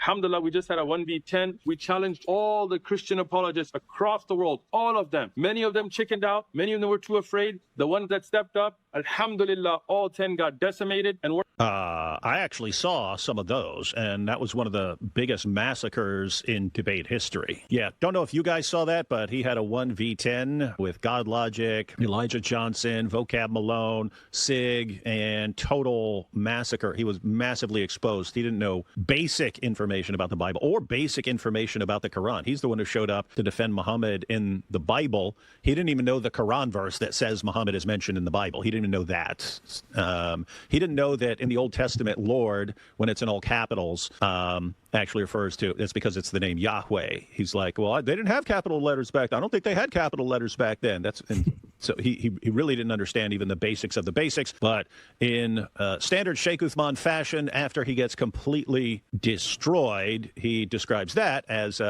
Alhamdulillah, we just had a 1v10. We challenged all the Christian apologists across the world, all of them. Many of them chickened out. Many of them were too afraid. The ones that stepped up, Alhamdulillah, all 10 got decimated. And I actually saw some of those, and that was one of the biggest massacres in debate history. Yeah, don't know if you guys saw that, but he had a 1v10 with God Logic, Elijah Johnson, Vocab Malone, Sig, and total massacre. He was massively exposed. He didn't know basic information about the Bible or basic information about the Quran. He's the one who showed up to defend Muhammad in the Bible. He didn't even know the Quran verse that says Muhammad is mentioned in the Bible. He didn't even know that. He didn't know that in the Old Testament, Lord, when it's in all capitals, actually refers to, it's because it's the name Yahweh. He's like, well, they didn't have capital letters back then. I don't think they had capital letters back then. So he really didn't understand even the basics of the basics. But in standard Sheikh Uthman fashion, after he gets completely destroyed, he describes that as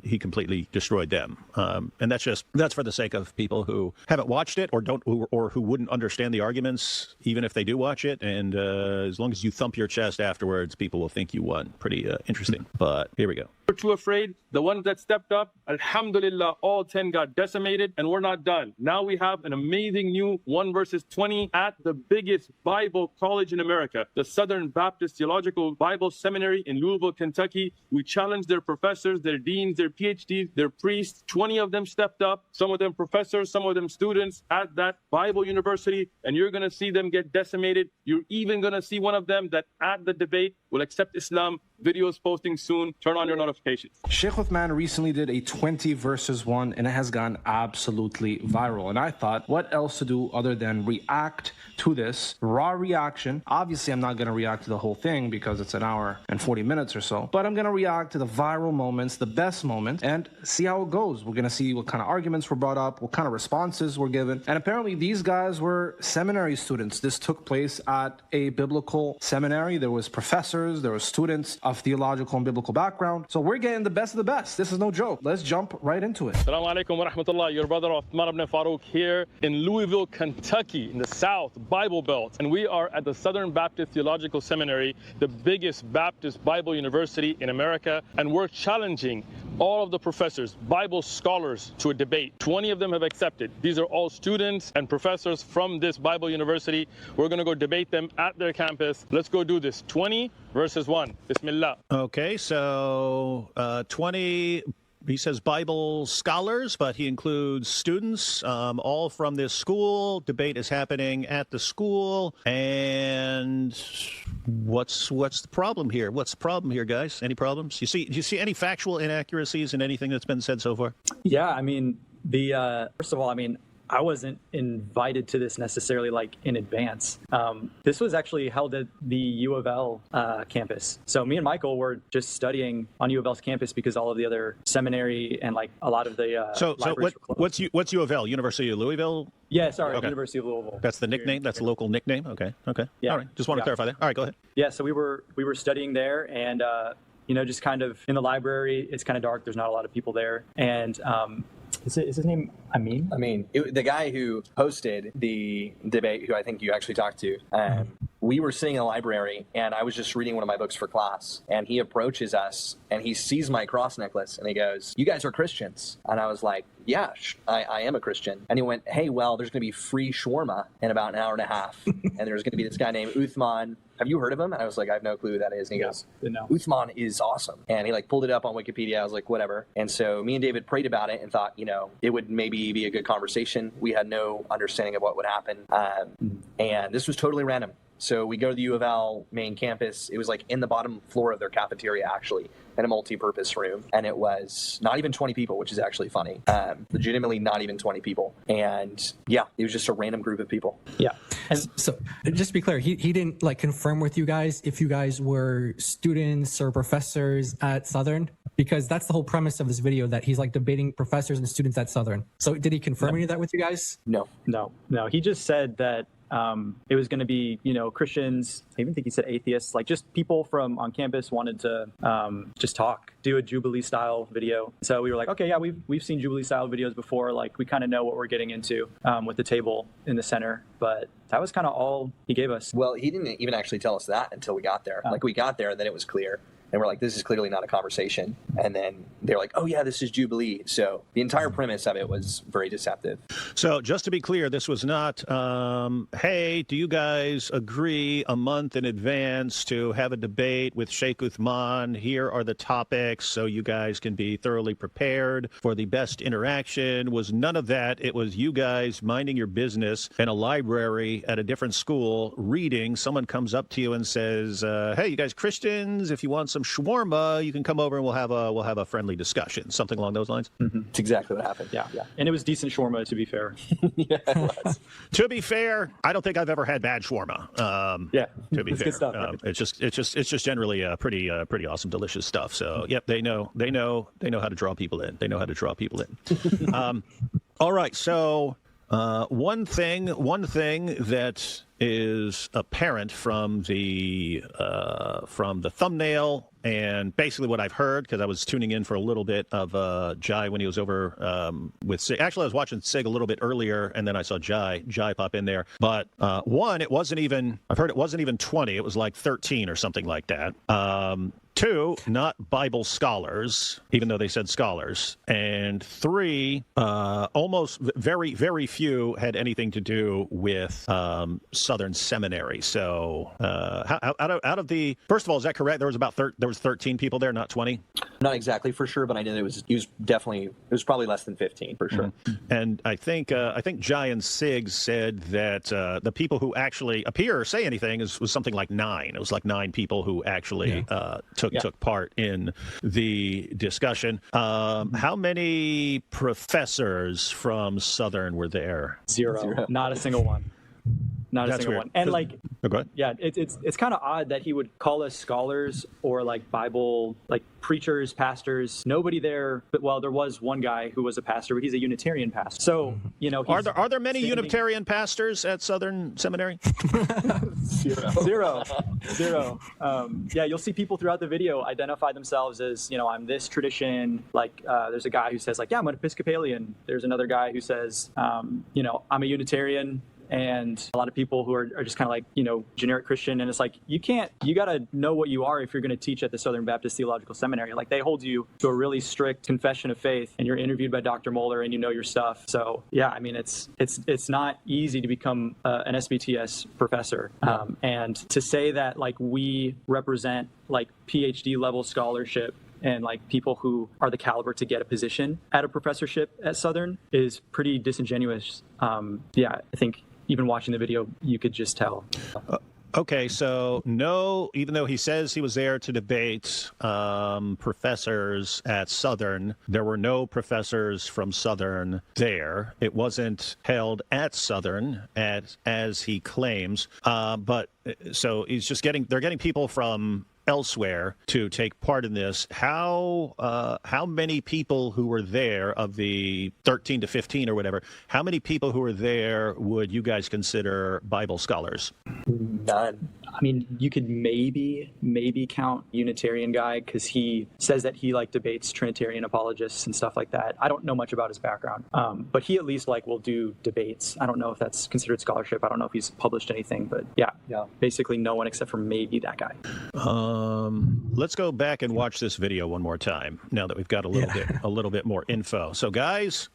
he completely destroyed them. And that's for the sake of people who haven't watched it or who wouldn't understand the arguments, even if they do watch it. And as long as you thump your chest afterwards, people will think you won. Pretty interesting. But here we go. We're too afraid. The ones that stepped up, Alhamdulillah, all 10 got decimated, and we're not done. Now we have an amazing new 1 versus 20 at the biggest Bible college in America, the Southern Baptist Theological Bible Seminary in Louisville, Kentucky. We challenged their professors, their deans, their PhDs, their priests. 20 of them stepped up, some of them professors, some of them students at that Bible university, and you're going to see them get decimated. You're even going to see one of them that at the debate will accept Islam. Videos posting soon. Turn on your notifications. Sheikh Uthman recently did a 20 versus 1, and it has gone absolutely viral. And I thought, what else to do other than react to this raw reaction? Obviously, I'm not going to react to the whole thing because it's an hour and 40 minutes or so. But I'm going to react to the viral moments, the best moments, and see how it goes. We're going to see what kind of arguments were brought up, what kind of responses were given. And apparently, these guys were seminary students. This took place at a biblical seminary. There was professors, there were students of theological and biblical background. So we're getting the best of the best. This is no joke. Let's jump right into it. Assalamu alaikum wa rahmatullah. Your brother Uthman ibn Farouk here in Louisville, Kentucky, in the South Bible Belt. And we are at the Southern Baptist Theological Seminary, the biggest Baptist Bible university in America. And we're challenging all of the professors, Bible scholars, to a debate. 20 of them have accepted. These are all students and professors from this Bible university. We're going to go debate them at their campus. Let's go do this. 20 versus 1. Bismillah. Okay, so 20, he says Bible scholars, but he includes students, all from this school. Debate is happening at the school. And what's the problem here? What's the problem here, guys? Any problems? Do you see any factual inaccuracies in anything that's been said so far? Yeah, I mean, first of all, I wasn't invited to this necessarily like in advance. This was actually held at the U of L campus. So me and Michael were just studying on U of L's campus because all of the other seminary and like a lot of the So what's U of L? University of Louisville? Yeah, sorry, okay. University of Louisville. That's the nickname? That's a local nickname? Okay. Yeah. All right. Just want to clarify that. All right, go ahead. Yeah, so we were studying there and just kind of in the library. It's kind of dark. There's not a lot of people there. And is his name Amin? The guy who hosted the debate, who I think you actually talked to, we were sitting in the library, and I was just reading one of my books for class, and he approaches us, and he sees my cross necklace, and he goes, "You guys are Christians?" And I was like, "Yeah, I am a Christian." And he went, "Hey, well, there's going to be free shawarma in about an hour and a half, and there's going to be this guy named Uthman. Have you heard of him?" And I was like, "I have no clue who that is." And he goes, "No. Uthman is awesome." And he like pulled it up on Wikipedia. I was like, whatever. And so me and David prayed about it and thought, it would maybe be a good conversation. We had no understanding of what would happen. And this was totally random. So we go to the U of L main campus. It was like in the bottom floor of their cafeteria, actually, in a multi-purpose room. And it was not even 20 people, which is actually funny. Legitimately not even 20 people. And yeah, it was just a random group of people. Yeah. And so just to be clear, he didn't like confirm with you guys if you guys were students or professors at Southern? Because that's the whole premise of this video, that he's like debating professors and students at Southern. So did he confirm any of that with you guys? No. He just said that it was going to be, Christians. I even think he said atheists, like just people from on campus wanted to just talk, do a Jubilee style video. So we were like, okay, yeah, we've seen Jubilee style videos before. Like we kind of know what we're getting into with the table in the center. But that was kind of all he gave us. Well, he didn't even actually tell us that until we got there. Like we got there and then it was clear. And we're like, this is clearly not a conversation. And then they're like, oh yeah, this is Jubilee. So the entire premise of it was very deceptive. So just to be clear, this was not, hey, do you guys agree a month in advance to have a debate with Sheikh Uthman? Here are the topics so you guys can be thoroughly prepared for the best interaction. Was none of that. It was you guys minding your business in a library at a different school reading. Someone comes up to you and says, hey, you guys Christians, if you want some shawarma, you can come over and we'll have a friendly discussion. Something along those lines? Mm-hmm. It's exactly what happened. Yeah. And it was decent shawarma, to be fair. Yeah, it was. To be fair, I don't think I've ever had bad shawarma. Yeah, to be it's fair, good stuff. it's just generally pretty awesome, delicious stuff. So yep, they know how to draw people in. They know how to draw people in. All right, so one thing that is apparent from the thumbnail and basically what I've heard, because I was tuning in for a little bit of Jai when he was over with Sig. Actually, I was watching Sig a little bit earlier, and then I saw Jai pop in there. But one, I've heard it wasn't even 20. It was like 13 or something like that. Two, not Bible scholars, even though they said scholars. And three, almost very, very few had anything to do with Southern Seminary. So out of the, first of all, is that correct? There was 13 people there, not 20? Not exactly for sure, but I know it was probably less than 15 for sure. Mm-hmm. And I think Jai and Sig said that the people who actually appear or say anything was something like 9. It was like 9 people who actually took part in the discussion. How many professors from Southern were there? Zero. Not a single one. Not a single one. And like, go ahead. Yeah, it's kind of odd that he would call us scholars or like Bible, like preachers, pastors. Nobody there, but well, there was one guy who was a pastor, but he's a Unitarian pastor. So, are there many Unitarian pastors at Southern Seminary? Zero. Yeah, you'll see people throughout the video identify themselves as, I'm this tradition. Like, there's a guy who says, like, yeah, I'm an Episcopalian. There's another guy who says, I'm a Unitarian. And a lot of people who are just kind of like, generic Christian. And it's like, you got to know what you are if you're going to teach at the Southern Baptist Theological Seminary. Like, they hold you to a really strict confession of faith, and you're interviewed by Dr. Moeller and you know your stuff. So yeah, I mean, it's not easy to become an SBTS professor. And to say that like we represent like PhD level scholarship and like people who are the caliber to get a position at a professorship at Southern is pretty disingenuous. I think even watching the video, you could just tell. Okay, so no, even though he says he was there to debate professors at Southern, there were no professors from Southern there. It wasn't held at Southern as he claims. But so they're getting people from elsewhere to take part in this. How many people who were there, of the 13 to 15 or whatever, how many people who were there would you guys consider Bible scholars? None. I mean, you could maybe count Unitarian guy, because he says that he like debates Trinitarian apologists and stuff like that. I don't know much about his background, but he at least like will do debates. I don't know if that's considered scholarship. I don't know if he's published anything, but yeah, basically no one except for maybe that guy. Let's go back and watch this video one more time now that we've got a little bit more info. So guys,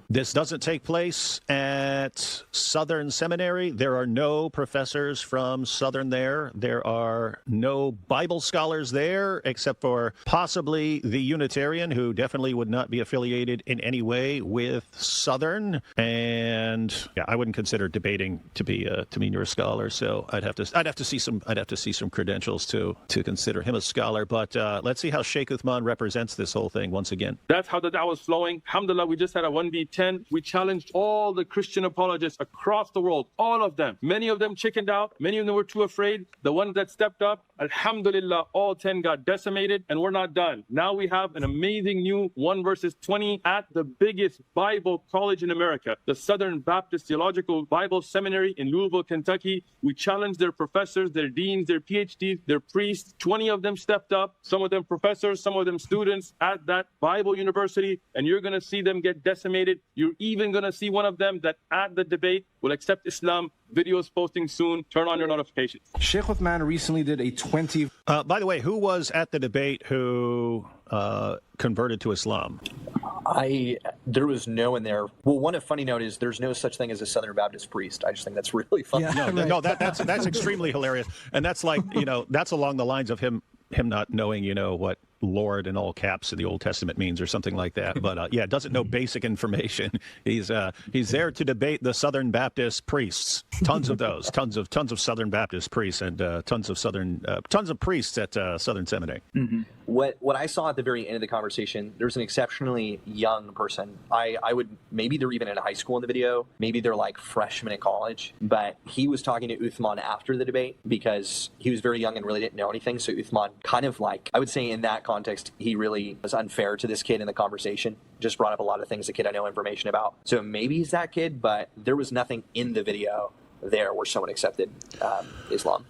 this doesn't take place at Southern Seminary. There are no professors from Southern there. There are no Bible scholars there, except for possibly the Unitarian, who definitely would not be affiliated in any way with Southern. And yeah, I wouldn't consider debating to mean you're a scholar. So I'd have to see some credentials to consider him a scholar. But let's see how Sheikh Uthman represents this whole thing once again. That's how the da'wah was flowing. Alhamdulillah, we just had a 1v10. We challenged all the Christian apologists across the world, all of them. Many of them chickened out. Many of them were too afraid. The ones that stepped up, alhamdulillah, all 10 got decimated, and we're not done. Now we have an amazing new 1 versus 20 at the biggest Bible college in America, the Southern Baptist Theological Bible Seminary in Louisville, Kentucky. We challenged their professors, their deans, their PhDs, their priests. 20 of them stepped up, some of them professors, some of them students at that Bible university, and you're going to see them get decimated. You're even going to see one of them that at the debate will accept Islam. Videos posting soon. Turn on your notifications. conversations. Sheikh Uthman recently did a 20. By the way, who was at the debate who converted to Islam? There was no one there. Well, one funny note is there's no such thing as a Southern Baptist priest. I just think that's really funny. Yeah. No, that's extremely hilarious, and that's like, that's along the lines of him not knowing, what Lord in all caps in the Old Testament means or something like that. But doesn't know basic information. He's there to debate the Southern Baptist priests. Tons of those, tons of Southern Baptist priests, and tons of priests at Southern Seminary. Mm-hmm. What I saw at the very end of the conversation, there's an exceptionally young person. I would, maybe they're even in high school in the video, maybe they're like freshmen in college, but he was talking to Uthman after the debate because he was very young and really didn't know anything. So Uthman kind of I would say in that context, he really was unfair to this kid in the conversation. Just brought up a lot of things the kid had no information about. So maybe he's that kid, but there was nothing in the video there where someone accepted Islam.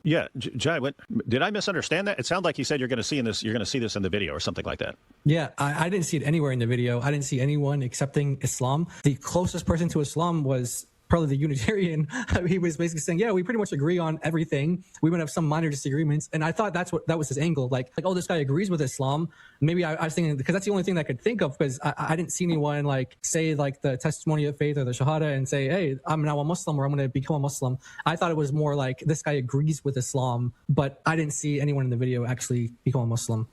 Jai, did I misunderstand that? It sounded like you said you're going to see this in the video or something like that. Yeah, I didn't see it anywhere in the video. I didn't see anyone accepting Islam. The closest person to Islam was probably the Unitarian. He was basically saying, yeah, we pretty much agree on everything. We might have some minor disagreements. And I thought that was his angle. Like, oh, this guy agrees with Islam. Maybe I was thinking, because that's the only thing that I could think of, because I didn't see anyone say the testimony of faith or the Shahada and say, hey, I'm now a Muslim or I'm going to become a Muslim. I thought it was more like this guy agrees with Islam, but I didn't see anyone in the video actually become a Muslim.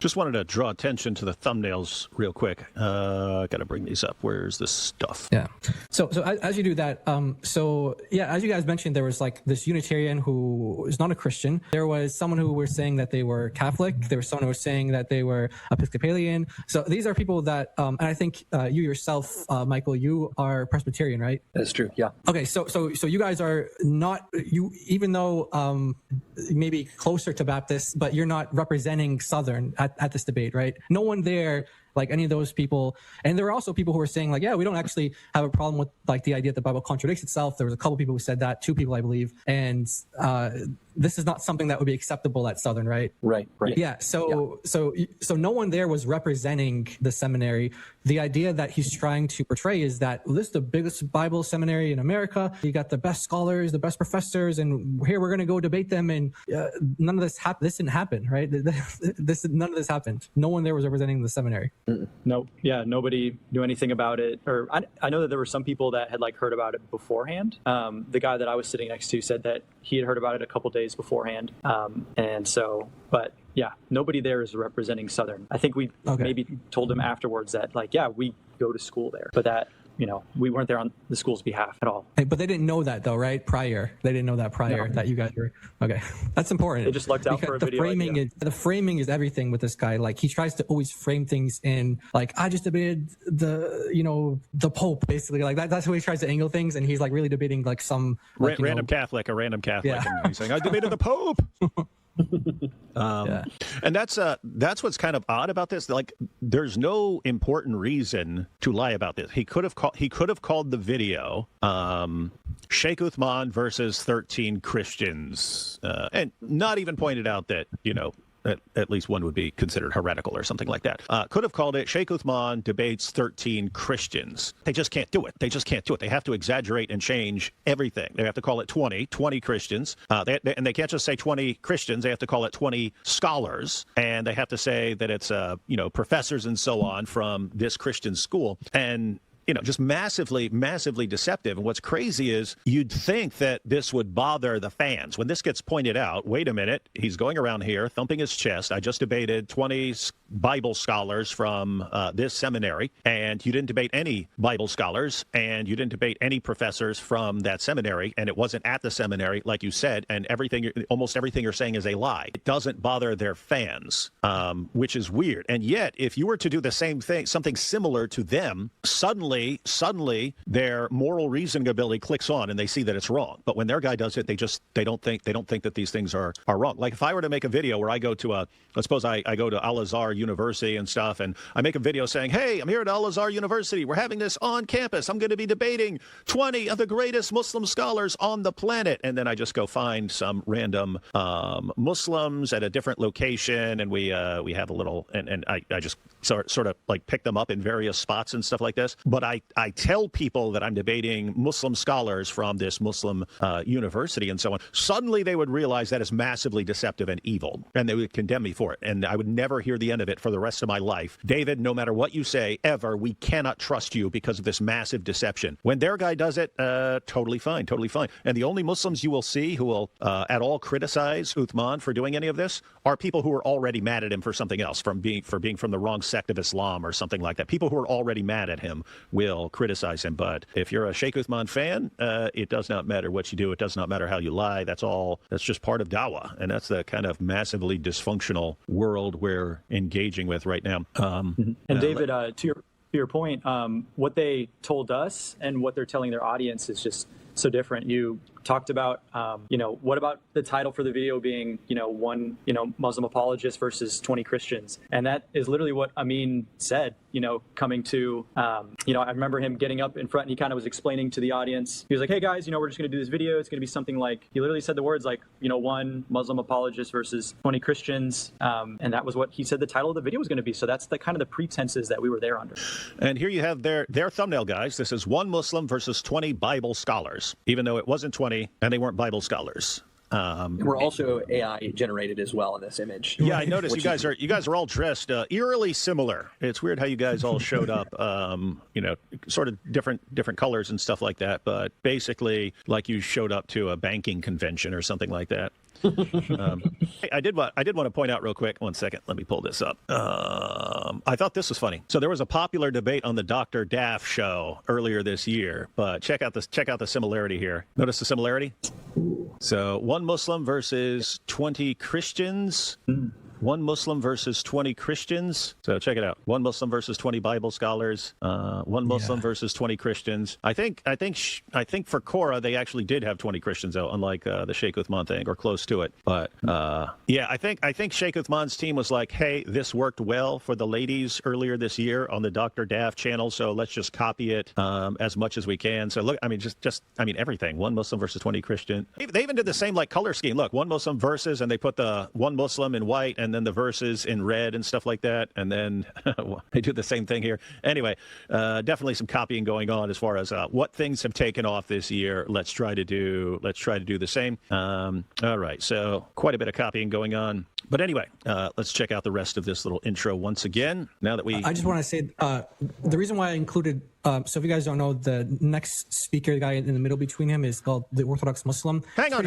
Just wanted to draw attention to the thumbnails real quick. Got to bring these up. Where's this stuff? Yeah. So as you do that, as you guys mentioned, there was this Unitarian who is not a Christian. There was someone who were saying that they were Catholic. There was someone who was saying that they were Episcopalian. So these are people that, and I think you yourself, Michael, you are Presbyterian, right? That's true. Yeah. Okay. So you guys are not, even though maybe closer to Baptist, but you're not representing Southern at this debate, right? No one there, any of those people. And there were also people who were saying yeah, we don't actually have a problem with the idea that the Bible contradicts itself. There was a couple people who said that, 2 people, I believe. And this is not something that would be acceptable at Southern, right? Right. Yeah. So no one there was representing the seminary. The idea that he's trying to portray is that this is the biggest Bible seminary in America. You got the best scholars, the best professors, and here we're going to go debate them. And none of this happened. This didn't happen, right? None of this happened. No one there was representing the seminary. No. Yeah. Nobody knew anything about it. Or I know that there were some people that had heard about it beforehand. The guy that I was sitting next to said that he had heard about it a couple days beforehand. But yeah, nobody there is representing Southern. I think we maybe told him afterwards that we go to school there, but that, we weren't there on the school's behalf at all. Hey, but they didn't know that though, right? They didn't know that prior that you guys were, okay. That's important. They just lucked out for a video. The framing is everything with this guy. He tries to always frame things in I just debated the Pope, basically. That's how he tries to angle things. And he's really debating some random Catholic. Yeah. And he's saying, I debated the Pope. And that's what's kind of odd about this. There's no important reason to lie about this. He could have called the video Sheikh Uthman versus 13 Christians, and not even pointed out that at least one would be considered heretical or something like that. Could have called it Sheikh Uthman debates 13 Christians. They just can't do it. They have to exaggerate and change everything. They have to call it 20 Christians. And they can't just say 20 Christians. They have to call it 20 scholars. And they have to say that it's, professors and so on from this Christian school. And just massively, massively deceptive. And what's crazy is you'd think that this would bother the fans. When this gets pointed out, wait a minute, he's going around here thumping his chest. I just debated 20 Bible scholars from this seminary, and you didn't debate any Bible scholars, and you didn't debate any professors from that seminary, and it wasn't at the seminary, like you said, and almost everything you're saying is a lie. It doesn't bother their fans, which is weird. And yet, if you were to do the same thing, something similar to them, suddenly their moral reasoning ability clicks on and they see that it's wrong. But when their guy does it, they don't think that these things are wrong. If I were to make a video where I go to let's suppose I go to Al-Azhar University and stuff, and I make a video saying, hey, I'm here at Al-Azhar University. We're having this on campus. I'm going to be debating 20 of the greatest Muslim scholars on the planet. And then I just go find some random Muslims at a different location, and we have a little, and I just sort of like pick them up in various spots and stuff like this. But I tell people that I'm debating Muslim scholars from this Muslim university and so on. Suddenly they would realize that is massively deceptive and evil, and they would condemn me for it. And I would never hear the end of it for the rest of my life. David, no matter what you say ever, we cannot trust you because of this massive deception. When their guy does it, totally fine, totally fine. And the only Muslims you will see who will at all criticize Uthman for doing any of this are people who are already mad at him for something else, for being from the wrong sect of Islam or something like that. People who are already mad at him will criticize him. But if you're a Sheikh Uthman fan, it does not matter what you do. It does not matter how you lie. That's just part of dawah. And that's the kind of massively dysfunctional world we're engaging with right now. And David, to your point, what they told us and what they're telling their audience is just so different. You talked about, what about the title for the video being, one, Muslim apologist versus 20 Christians. And that is literally what Amin said, coming to, I remember him getting up in front and he kind of was explaining to the audience. He was like, hey guys, we're just going to do this video. It's going to be something like, he literally said the words like, one Muslim apologist versus 20 Christians. And that was what he said the title of the video was going to be. So that's the kind of the pretenses that we were there under. And here you have their thumbnail, guys. This is one Muslim versus 20 Bible scholars, even though it wasn't 20 and they weren't Bible scholars. We're also AI generated as well in this image. Yeah, I noticed you guys are all dressed eerily similar. It's weird how you guys all showed up, sort of different colors and stuff like that, but basically like you showed up to a banking convention or something like that. I did want to point out real quick. 1 second, let me pull this up. I thought this was funny. So there was a popular debate on the Dr. Daff show earlier this year, but check out the similarity here. Notice the similarity? So one Muslim versus 20 Christians. One Muslim versus 20 Christians. So check it out. One Muslim versus 20 Bible scholars. One Muslim versus 20 Christians. I think for Korah they actually did have 20 Christians though, unlike the Sheikh Uthman thing, or close to it. But I think Sheikh Uthman's team was like, hey, this worked well for the ladies earlier this year on the Dr. Daff channel, so let's just copy it as much as we can. So look, I mean, just everything. One Muslim versus 20 Christian. They even did the same like color scheme. Look, one Muslim versus, and they put the one Muslim in white and then the verses in red and stuff like that, and then they do the same thing here. Anyway, definitely some copying going on as far as what things have taken off this year. Let's try to do the same. All right, so quite a bit of copying going on. But anyway, let's check out the rest of this little intro once again. Now that I just want to say the reason why I included. So if you guys don't know, the next speaker, the guy in the middle between him, is called the Orthodox Muslim. Hang on.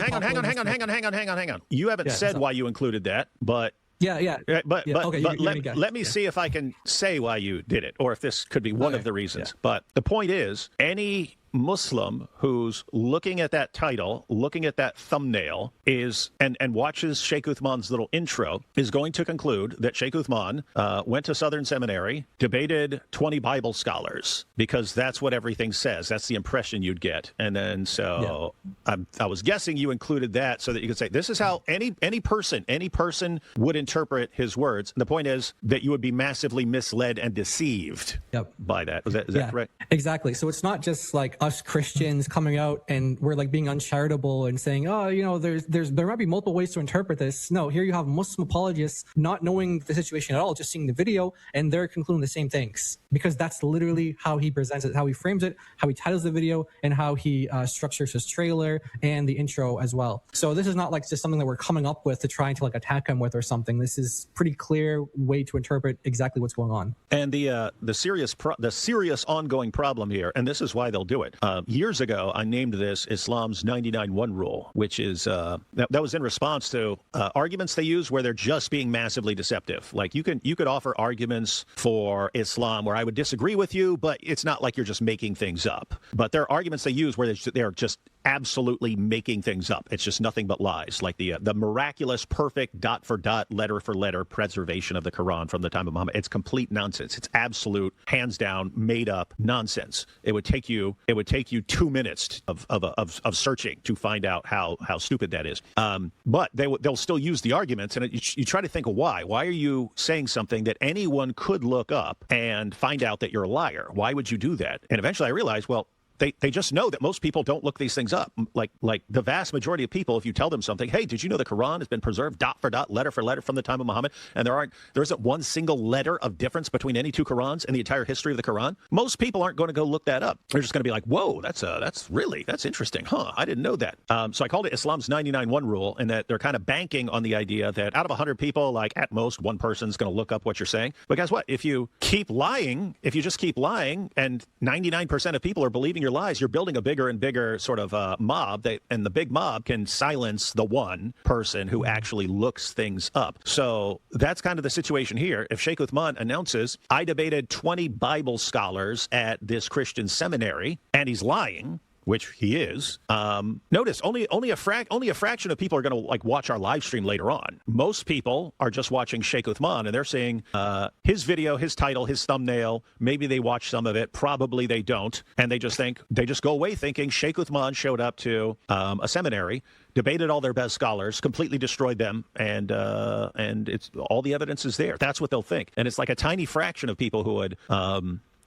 You haven't said why you included that, but. But let me see if I can say why you did it, or if this could be one of the reasons. But the point is, any Muslim who's looking at that title, looking at that thumbnail, and watches Sheikh Uthman's little intro, is going to conclude that Sheikh Uthman went to Southern Seminary, debated 20 Bible scholars, because that's what everything says. That's the impression you'd get. And then I was guessing you included that so that you could say, this is how any person would interpret his words. And the point is that you would be massively misled and deceived by that. Is that correct? Exactly. So it's not just like us Christians coming out and we're like being uncharitable and saying, there might be multiple ways to interpret this. No, here you have Muslim apologists not knowing the situation at all, just seeing the video, and they're concluding the same things, because that's literally how he presents it, how he frames it, how he titles the video, and how he structures his trailer and the intro as well. So this is not like just something that we're coming up with to try to like attack him with or something. This is pretty clear way to interpret exactly what's going on. And the serious ongoing problem here, and this is why they'll do it. Years ago, I named this Islam's 99-1 rule, which is that was in response to arguments they use where they're just being massively deceptive. Like you could offer arguments for Islam where I would disagree with you, but it's not like you're just making things up. But there are arguments they use where they're just absolutely making things up. It's just nothing but lies, like the miraculous, perfect, dot for dot, letter for letter preservation of the Quran from the time of Muhammad. It's complete nonsense. It's absolute, hands down, made up nonsense. It would take you 2 minutes of searching to find out how stupid that is. But they'll still use the arguments, and you try to think of why. Why are you saying something that anyone could look up and find out that you're a liar? Why would you do that? And eventually I realized, well, they just know that most people don't look these things up. Like the vast majority of people, if you tell them something, hey, did you know the Quran has been preserved dot for dot, letter for letter from the time of Muhammad, and there isn't one single letter of difference between any two Qurans in the entire history of the Quran? Most people aren't going to go look that up. They're just going to be like, whoa, that's interesting, huh? I didn't know that. So I called it Islam's 99-1 rule, and that they're kind of banking on the idea that out of 100 people, like at most one person's going to look up what you're saying. But guess what? If you just keep lying, and 99% of people are believing your lies, you're building a bigger and bigger sort of mob, and the big mob can silence the one person who actually looks things up. So that's kind of the situation here. If Sheikh Uthman announces, I debated 20 Bible scholars at this Christian seminary, and he's lying, which he is. Notice only a fraction of people are going to like watch our live stream later on. Most people are just watching Sheikh Uthman, and they're seeing his video, his title, his thumbnail. Maybe they watch some of it. Probably they don't, and they just go away thinking Sheikh Uthman showed up to a seminary, debated all their best scholars, completely destroyed them, and it's all the evidence is there. That's what they'll think, and it's like a tiny fraction of people who would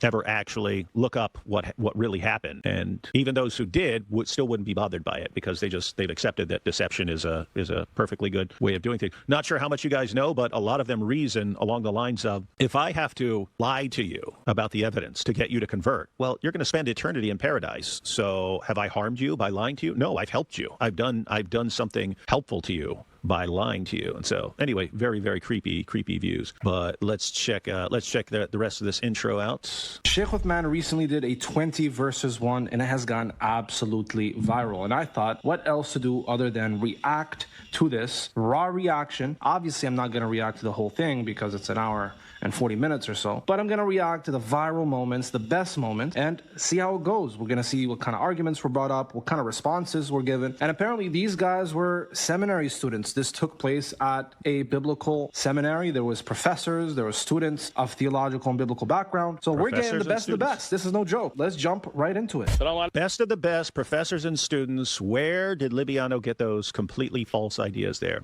ever actually look up what really happened. And even those who did still wouldn't be bothered by it, because they've accepted that deception is a perfectly good way of doing things. Not sure how much you guys know, but a lot of them reason along the lines of, if I have to lie to you about the evidence to get you to convert, well, you're going to spend eternity in paradise. So have I harmed you by lying to you? No, I've helped you. I've done something helpful to you by lying to you. And so anyway, very, very creepy views. But let's check the rest of this intro out. Sheikh Uthman recently did a 20 versus 1, and it has gone absolutely viral. And I thought, what else to do other than react to this raw reaction? Obviously, I'm not going to react to the whole thing because it's an hour and 40 minutes or so, but I'm going to react to the viral moments, the best moments, and see how it goes. We're going to see what kind of arguments were brought up, what kind of responses were given. And apparently these guys were seminary students. This took place at a biblical seminary. There was professors, there were students of theological and biblical background. So we're getting the best of the best. This is no joke. Let's jump right into it. Best of the best, professors and students. Where did Libiano get those completely false ideas there?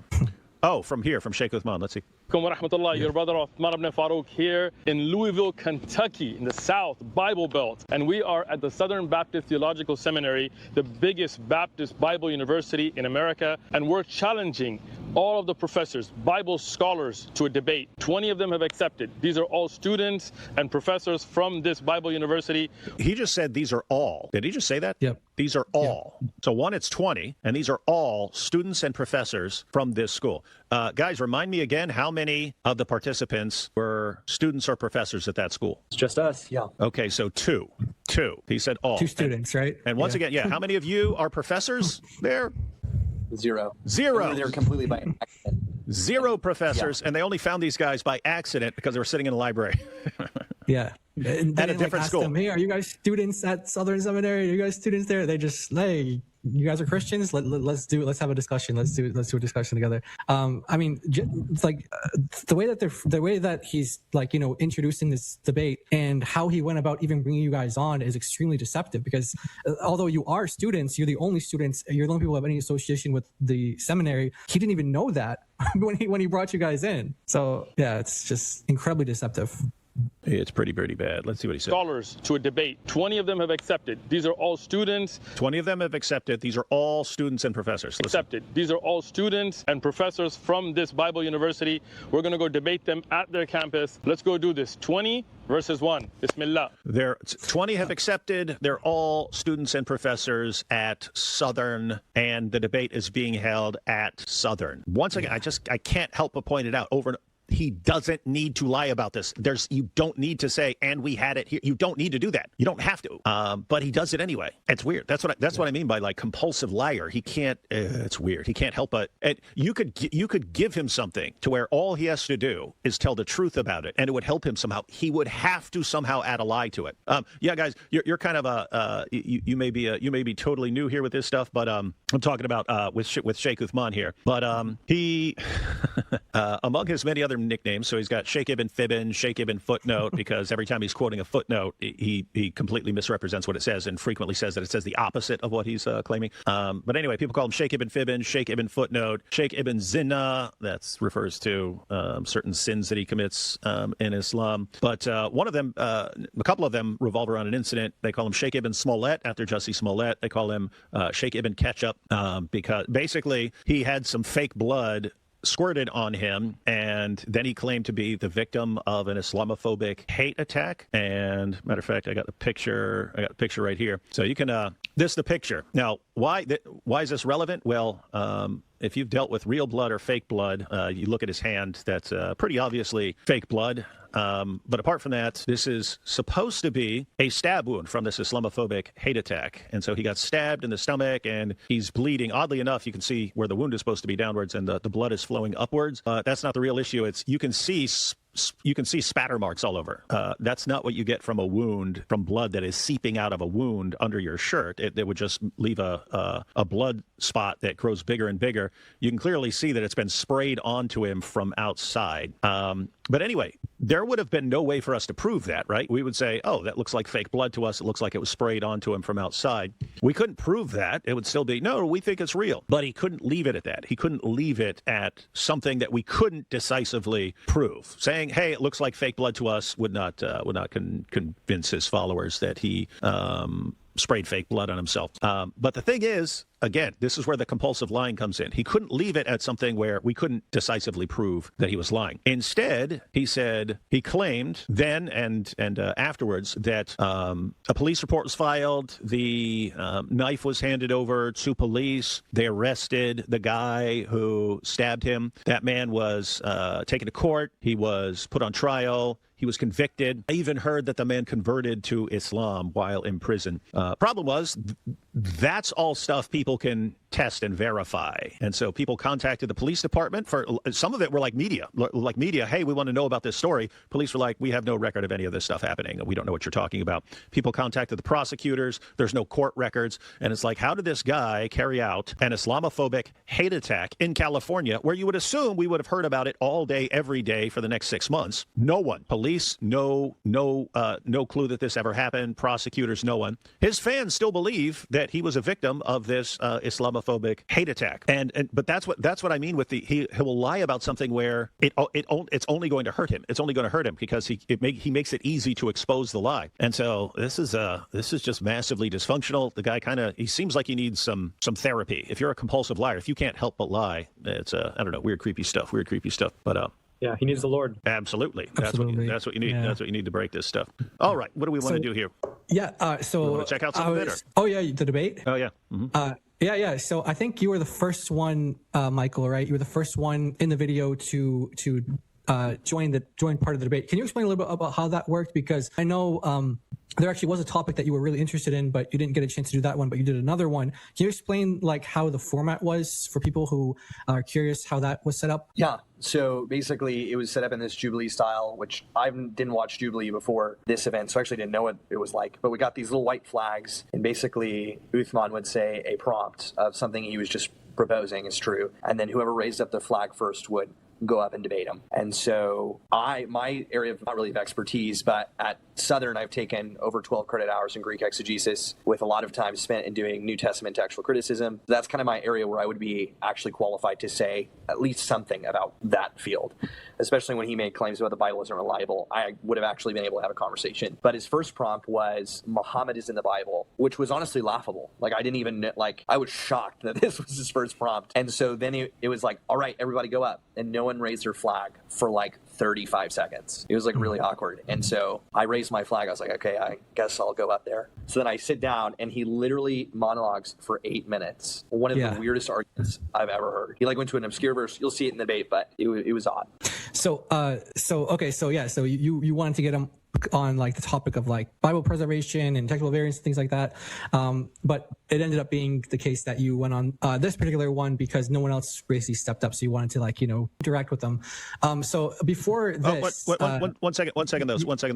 Oh, from Sheikh Uthman. Let's see. Your brother Uthman ibn Farouk here in Louisville, Kentucky, in the South Bible Belt. And we are at the Southern Baptist Theological Seminary, the biggest Baptist Bible university in America. And we're challenging all of the professors, Bible scholars, to a debate. 20 of them have accepted. These are all students and professors from this Bible university. He just said these are all. Did he just say that? Yep. These are all. Yep. So it's 20, and these are all students and professors from this school. Guys, remind me again, how many of the participants were students or professors at that school? It's just us. Yeah. Okay, so two. He said all. 2 students, right? And once again, how many of you are professors there? Zero. They're completely by accident. 0 professors, and they only found these guys by accident because they were sitting in a library. Yeah. And at a different school. Them, hey, are you guys students at Southern Seminary? Are you guys students there? They just, hey, you guys are Christians. Let's have a discussion. Let's do a discussion together. I mean, it's like the way that he's like, introducing this debate and how he went about even bringing you guys on is extremely deceptive, because although you are students, you're the only students, you're the only people who have any association with the seminary. He didn't even know that when he brought you guys in. So yeah, it's just incredibly deceptive. It's pretty bad. Let's see what he said. Scholars to a debate. 20 of them have accepted. These are all students. 20 of them have accepted. These are all students and professors. Accepted. These are all students and professors from this Bible university. We're going to go debate them at their campus. Let's go do this. 20 versus 1. Bismillah. 20 have accepted. They're all students and professors at Southern, and the debate is being held at Southern. Once again, I can't help but point it out over he doesn't need to lie about this. You don't need to say, and we had it here. You don't need to do that. You don't have to. But he does it anyway. It's weird. That's what I mean by like compulsive liar. He can't. It's weird. He can't help but. And you could give him something to where all he has to do is tell the truth about it, and it would help him somehow. He would have to somehow add a lie to it. Yeah, guys, you're kind of you may be totally new here with this stuff, but I'm talking about with Sheikh Uthman here. But he among his many other nicknames, so he's got Sheikh Ibn Fibbin, Sheikh Ibn Footnote, because every time he's quoting a footnote, he completely misrepresents what it says and frequently says that it says the opposite of what he's claiming. But anyway, people call him Sheikh Ibn Fibbin, Sheikh Ibn Footnote, Sheikh Ibn Zina. That refers to certain sins that he commits in Islam. But one of them, a couple of them revolve around an incident. They call him Sheikh Ibn Smollett after Jussie Smollett. They call him Sheikh Ibn Ketchup because basically he had some fake blood squirted on him, and then he claimed to be the victim of an Islamophobic hate attack. And matter of fact, I got the picture right here. So you can this is the picture. Now, why is this relevant? Well, if you've dealt with real blood or fake blood, you look at his hand, that's pretty obviously fake blood. But apart from that, this is supposed to be a stab wound from this Islamophobic hate attack. And so he got stabbed in the stomach and he's bleeding. Oddly enough, you can see where the wound is supposed to be downwards and the blood is flowing upwards. That's not the real issue. You can see spatter marks all over. That's not what you get from a wound, from blood that is seeping out of a wound under your shirt. It would just leave a blood spot that grows bigger and bigger. You can clearly see that it's been sprayed onto him from outside. But anyway, there would have been no way for us to prove that, right? We would say, oh, that looks like fake blood to us. It looks like it was sprayed onto him from outside. We couldn't prove that. It would still be, no, we think it's real. But he couldn't leave it at that. He couldn't leave it at something that we couldn't decisively prove. Saying, hey, it looks like fake blood to us would not convince his followers that he sprayed fake blood on himself. But the thing is, again, this is where the compulsive lying comes in. He couldn't leave it at something where we couldn't decisively prove that he was lying. Instead, he claimed then and afterwards that a police report was filed, the knife was handed over to police, they arrested the guy who stabbed him. That man was taken to court, he was put on trial, he was convicted. I even heard that the man converted to Islam while in prison. Problem was, that's all stuff people can test and verify. And so people contacted the police department. For some of it were like media, hey, we want to know about this story. Police were like, we have no record of any of this stuff happening. We don't know what you're talking about. People contacted the prosecutors. There's no court records. And it's like, how did this guy carry out an Islamophobic hate attack in California, where you would assume we would have heard about it all day, every day for the next 6 months? No one. Police, no clue that this ever happened. Prosecutors, no one. His fans still believe that he was a victim of this Islamophobic hate attack. But that's what I mean with he will lie about something where it's only going to hurt him. It's only going to hurt him because he makes it easy to expose the lie. And so this is just massively dysfunctional. The guy he seems like he needs some therapy. If you're a compulsive liar, if you can't help but lie, it's I don't know, weird creepy stuff. But yeah, he needs the Lord. Absolutely. That's what you need. Yeah. That's what you need to break this stuff. All right. What do we want to do here? Yeah. So check out some better. Oh yeah, the debate. Oh yeah. Mm-hmm. Yeah. So I think you were the first one, Michael. Right? You were the first one in the video to join part of the debate. Can you explain a little bit about how that worked? Because I know there actually was a topic that you were really interested in, but you didn't get a chance to do that one, but you did another one. Can you explain like how the format was for people who are curious how that was set up? Yeah. So basically it was set up in this Jubilee style, which I didn't watch Jubilee before this event, so I actually didn't know what it was like. But we got these little white flags, and basically Uthman would say a prompt of something he was just proposing is true. And then whoever raised up the flag first would go up and debate him. And so my area of not really of expertise, but at Southern, I've taken over 12 credit hours in Greek exegesis with a lot of time spent in doing New Testament textual criticism. That's kind of my area where I would be actually qualified to say at least something about that field, especially when he made claims about the Bible isn't reliable. I would have actually been able to have a conversation. But his first prompt was Muhammad is in the Bible, which was honestly laughable. Like I was shocked that this was his first prompt. And so then it was like, all right, everybody go up. And no one raised their flag for like 35 seconds. It was like really awkward. And so I raised my flag. I was like, okay, I guess I'll go up there. So then I sit down and he literally monologues for 8 minutes. One of the weirdest arguments I've ever heard. He like went to an obscure verse. You'll see it in the debate, but it was odd. So you wanted to get him on like the topic of like Bible preservation and textual variants, things like that. But it ended up being the case that you went on this particular one because no one else basically stepped up. So you wanted to like, interact with them. So before this, one second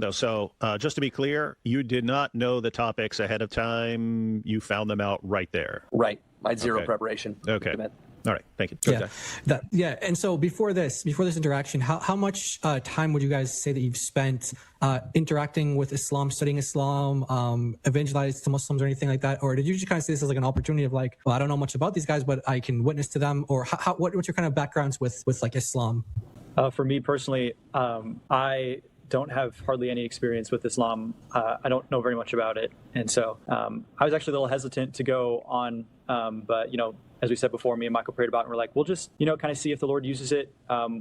though. So just to be clear, you did not know the topics ahead of time. You found them out right there. Right. I had zero preparation. Okay. All right, thank you. And so before this interaction, how much time would you guys say that you've spent interacting with Islam, studying Islam, evangelized to Muslims or anything like that? Or did you just kind of see this as like an opportunity of like, well, I don't know much about these guys, but I can witness to them? Or what's your kind of backgrounds with like Islam? For me personally, I don't have hardly any experience with Islam. I don't know very much about it. And so I was actually a little hesitant to go on, but, as we said before, me and Michael prayed about it, and we're like, we'll just, kind of see if the Lord uses it.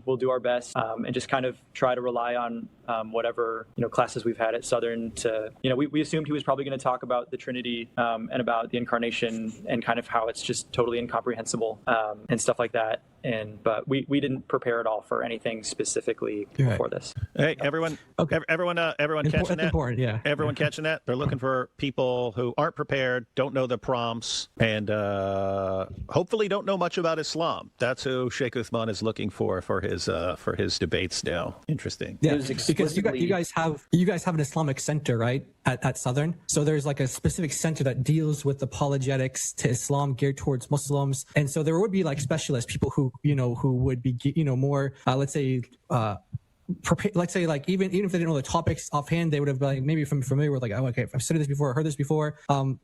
We'll do our best and just kind of try to rely on whatever, classes we've had at Southern to, we assumed he was probably going to talk about the Trinity and about the incarnation and kind of how it's just totally incomprehensible and stuff like that. But we didn't prepare at all for anything specifically for this. Hey, everyone catching that? Important, yeah. Everyone catching that? They're looking for people who aren't prepared, don't know the prompts, and hopefully don't know much about Islam. That's who Sheikh Uthman is looking for his debates now. Interesting. Yeah, because you guys have an Islamic center, right, at Southern. So there's like a specific center that deals with apologetics to Islam geared towards Muslims, and so there would be like specialists, people who would be more let's say like even if they didn't know the topics offhand, they would have been like, maybe familiar with like, oh, okay, I've studied this before, heard this before.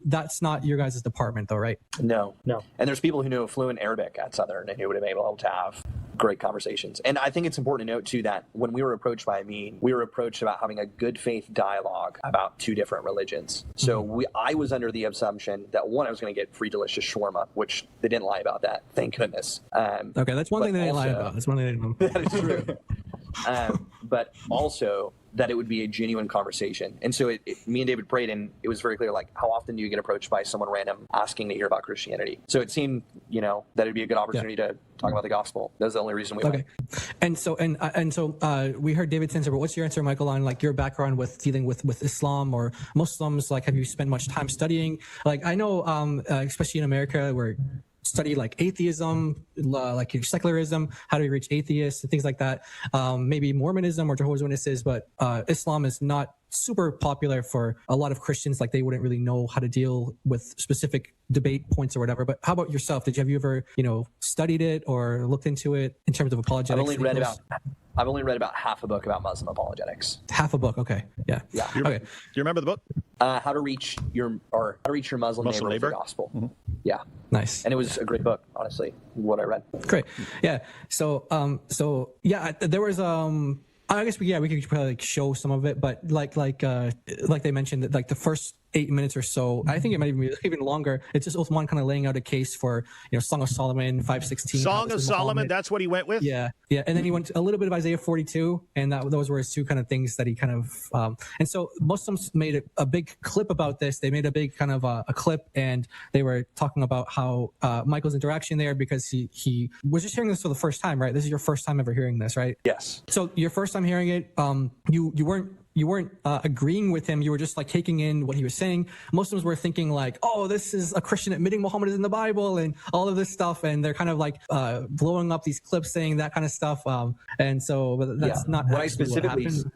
That's not your guys' department though, right? No. And there's people who know fluent Arabic at Southern and who would have been able to have great conversations. And I think it's important to note too that when we were approached by Amin, we were approached about having a good faith dialogue about two different religions. So I was under the assumption that one, I was going to get free delicious shawarma, which they didn't lie about that, thank goodness. Okay, that's one thing they didn't lie about. That's one thing they didn't know. That is true. But also that it would be a genuine conversation. And so me and David prayed, and it was very clear, like, how often do you get approached by someone random asking to hear about Christianity? So it seemed, that it'd be a good opportunity to talk about the gospel. That's the only reason we went. And so we heard David's answer, but what's your answer, Michael, on like your background with dealing with Islam or Muslims? Like, have you spent much time studying? Like, I know, especially in America, where study like atheism, like secularism, how do we reach atheists and things like that. Maybe Mormonism or Jehovah's Witnesses, but Islam is not super popular for a lot of Christians. Like they wouldn't really know how to deal with specific debate points or whatever. But how about yourself? Have you ever, studied it or looked into it in terms of apologetics? I've only read about half a book about Muslim apologetics. Half a book, okay, yeah. Okay. Do you remember the book? How to reach your Muslim neighbor with the gospel. Mm-hmm. Yeah. Nice. And it was a great book, honestly, what I read. Great. Yeah. So there was I guess we could probably like show some of it, but like they mentioned that like the first 8 minutes or so, I think it might even longer. It's just Uthman kind of laying out a case for Song of Solomon 5:16. Song of Solomon, that's what he went with. Yeah, and then he went a little bit of Isaiah 42, and those were his two kind of things that he kind of. And so Muslims made a big clip about this. They made a big kind of a clip, and they were talking about how Michael's interaction there, because he was just hearing this for the first time, right? This is your first time ever hearing this, right? Yes. So your first time hearing it, you weren't agreeing with him. You were just like taking in what he was saying. Muslims were thinking like, oh, this is a Christian admitting Muhammad is in the Bible and all of this stuff. And they're kind of like blowing up these clips saying that kind of stuff. And so that's not what happened.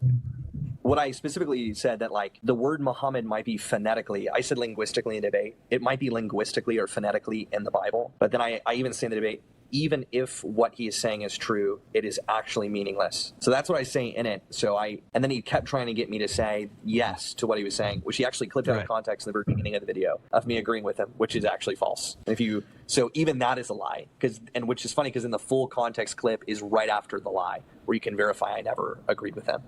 What I specifically said that like the word Muhammad might be phonetically, I said linguistically in debate. It might be linguistically or phonetically in the Bible. But then I even say in the debate, even if what he is saying is true, it is actually meaningless. So that's what I say in it. And then he kept trying to get me to say yes to what he was saying, which he actually clipped out of context in the very beginning of the video of me agreeing with him, which is actually false. So even that is a lie, which is funny because in the full context clip is right after the lie, where you can verify I never agreed with him.